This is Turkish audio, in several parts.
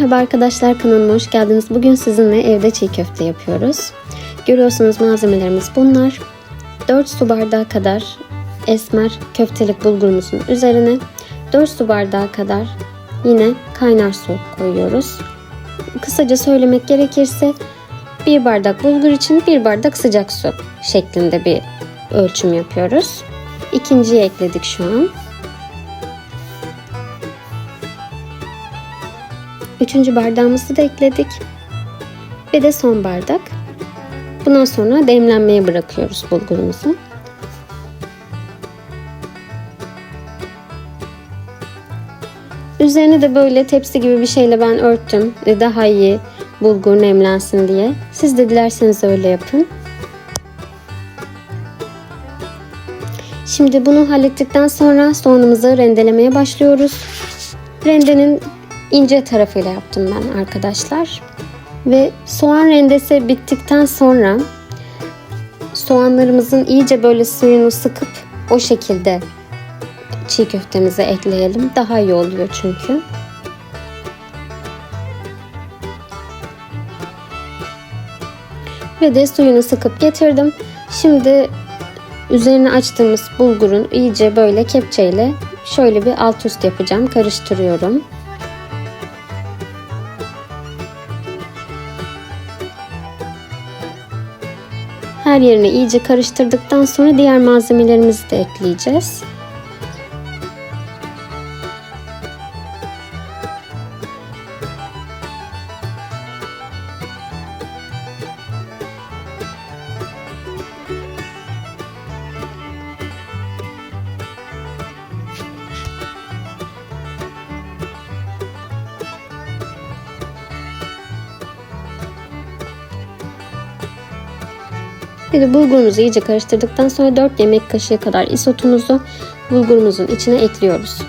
Merhaba arkadaşlar, kanalıma hoş geldiniz. Bugün sizinle evde çiğ köfte yapıyoruz. Görüyorsunuz malzemelerimiz bunlar. 4 su bardağı kadar esmer köftelik bulgurumuzun üzerine 4 su bardağı kadar yine kaynar su koyuyoruz. Kısaca söylemek gerekirse 1 bardak bulgur için 1 bardak sıcak su şeklinde bir ölçüm yapıyoruz. İkinciyi ekledik şu an. Üçüncü bardağımızı da ekledik. Ve de son bardak. Bundan sonra demlenmeye bırakıyoruz bulgurumuzu. Üzerine de böyle tepsi gibi bir şeyle ben örttüm. Daha iyi bulgur nemlensin diye. Siz de dilerseniz öyle yapın. Şimdi bunu hallettikten sonra soğanımızı rendelemeye başlıyoruz. Rendenin ince tarafıyla yaptım ben arkadaşlar. Ve soğan rendesi bittikten sonra soğanlarımızın iyice böyle suyunu sıkıp o şekilde çiğ köftemize ekleyelim. Daha iyi oluyor çünkü. Ve de suyunu sıkıp getirdim. Şimdi üzerine açtığımız bulgurun iyice böyle kepçeyle şöyle bir alt üst yapacağım. Karıştırıyorum. Her yerine iyice karıştırdıktan sonra diğer malzemelerimizi de ekleyeceğiz. Bir de bulgurumuzu iyice karıştırdıktan sonra 4 yemek kaşığı kadar isotumuzu bulgurumuzun içine ekliyoruz.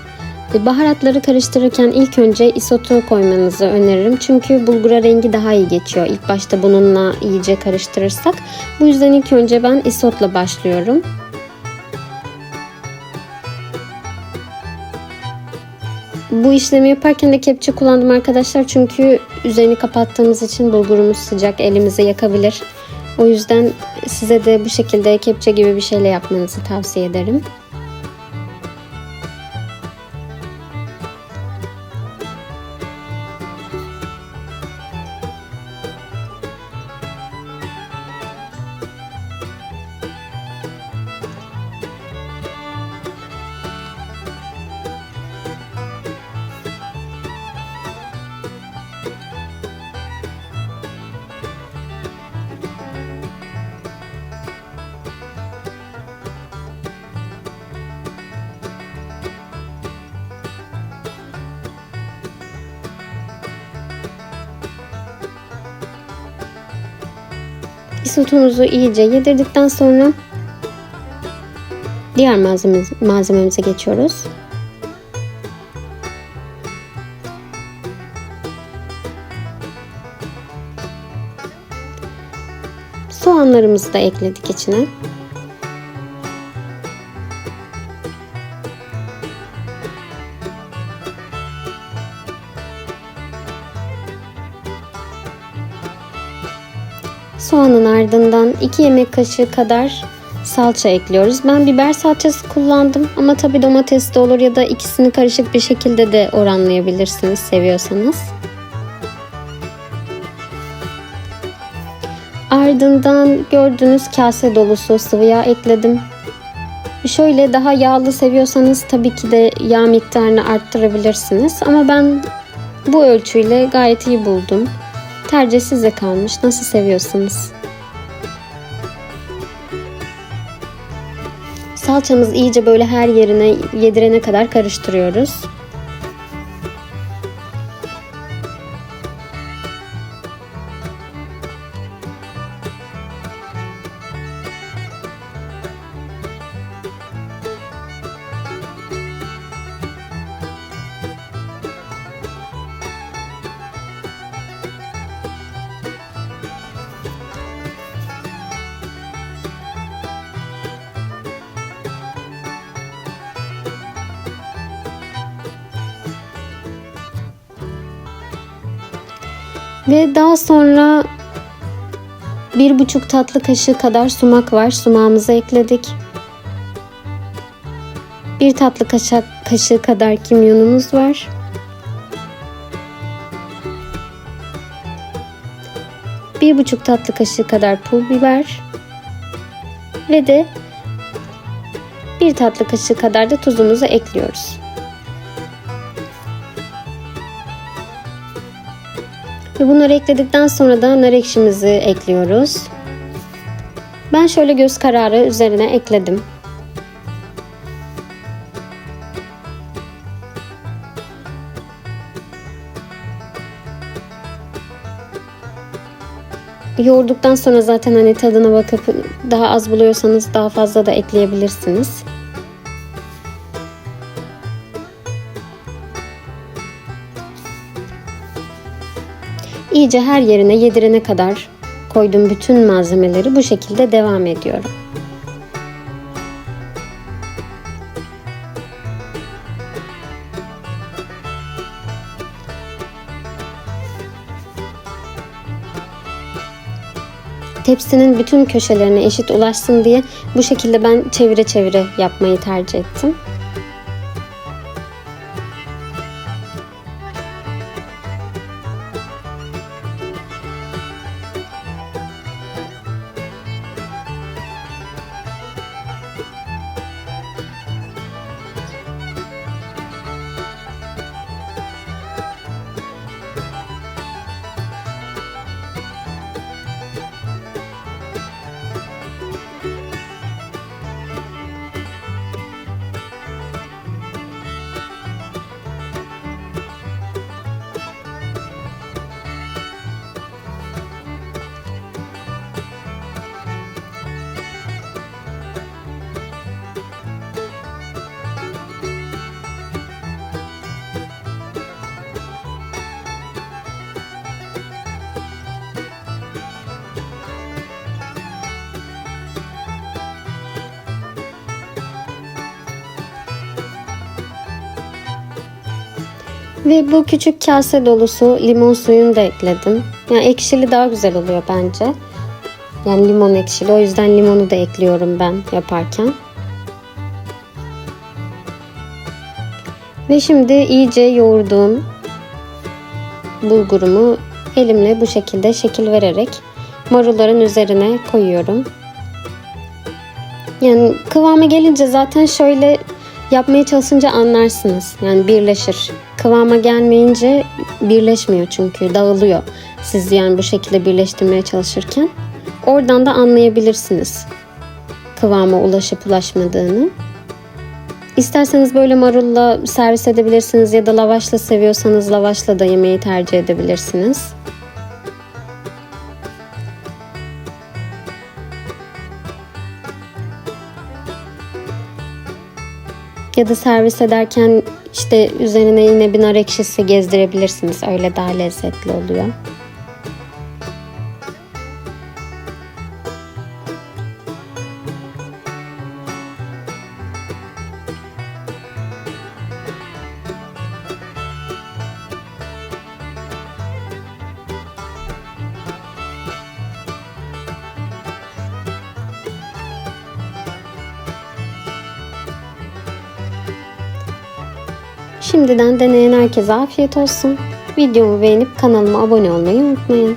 Baharatları karıştırırken ilk önce isotu koymanızı öneririm. Çünkü bulgura rengi daha iyi geçiyor. İlk başta bununla iyice karıştırırsak. Bu yüzden ilk önce ben isotla başlıyorum. Bu işlemi yaparken de kepçe kullandım arkadaşlar. Çünkü üzerini kapattığımız için bulgurumuz sıcak, elimizi yakabilir. O yüzden size de bu şekilde kepçe gibi bir şeyle yapmanızı tavsiye ederim. Isotumuzu iyice yedirdikten sonra diğer malzememize geçiyoruz. Soğanlarımızı da ekledik içine. Soğanın ardından 2 yemek kaşığı kadar salça ekliyoruz. Ben biber salçası kullandım ama tabi domates de olur ya da ikisini karışık bir şekilde de oranlayabilirsiniz seviyorsanız. Ardından gördüğünüz kase dolusu sıvı yağ ekledim. Şöyle daha yağlı seviyorsanız tabii ki de yağ miktarını arttırabilirsiniz ama ben bu ölçüyle gayet iyi buldum. Tercih size kalmış. Nasıl seviyorsunuz? Salçamız iyice böyle her yerine yedirene kadar karıştırıyoruz. Ve daha sonra 1,5 tatlı kaşığı kadar sumak var. Sumağımızı ekledik. 1 tatlı kaşığı kadar kimyonumuz var. Bir buçuk tatlı kaşığı kadar pul biber ve de 1 tatlı kaşığı kadar da tuzumuzu ekliyoruz. Ve bunları ekledikten sonra da nar ekşimizi ekliyoruz. Ben şöyle göz kararı üzerine ekledim. Yoğurduktan sonra zaten hani tadına bakıp daha az buluyorsanız daha fazla da ekleyebilirsiniz. İyice her yerine yedirene kadar koyduğum bütün malzemeleri bu şekilde devam ediyorum. Tepsinin bütün köşelerine eşit ulaşsın diye bu şekilde ben çevire çevire yapmayı tercih ettim. Ve bu küçük kase dolusu limon suyunu da ekledim. Yani ekşili daha güzel oluyor bence. Yani limon ekşili. O yüzden limonu da ekliyorum ben yaparken. Ve şimdi iyice yoğurduğum bulgurumu elimle bu şekilde şekil vererek marulların üzerine koyuyorum. Yani kıvama gelince zaten şöyle yapmaya çalışınca anlarsınız. Yani birleşir. Kıvama gelmeyince birleşmiyor çünkü dağılıyor. Siz yani bu şekilde birleştirmeye çalışırken. Oradan da anlayabilirsiniz kıvama ulaşıp ulaşmadığını. İsterseniz böyle marulla servis edebilirsiniz ya da lavaşla seviyorsanız lavaşla da yemeği tercih edebilirsiniz. Ya da servis ederken işte üzerine yine bir nar ekşisi gezdirebilirsiniz. Öyle daha lezzetli oluyor. Şimdiden deneyen herkese afiyet olsun. Videomu beğenip kanalıma abone olmayı unutmayın.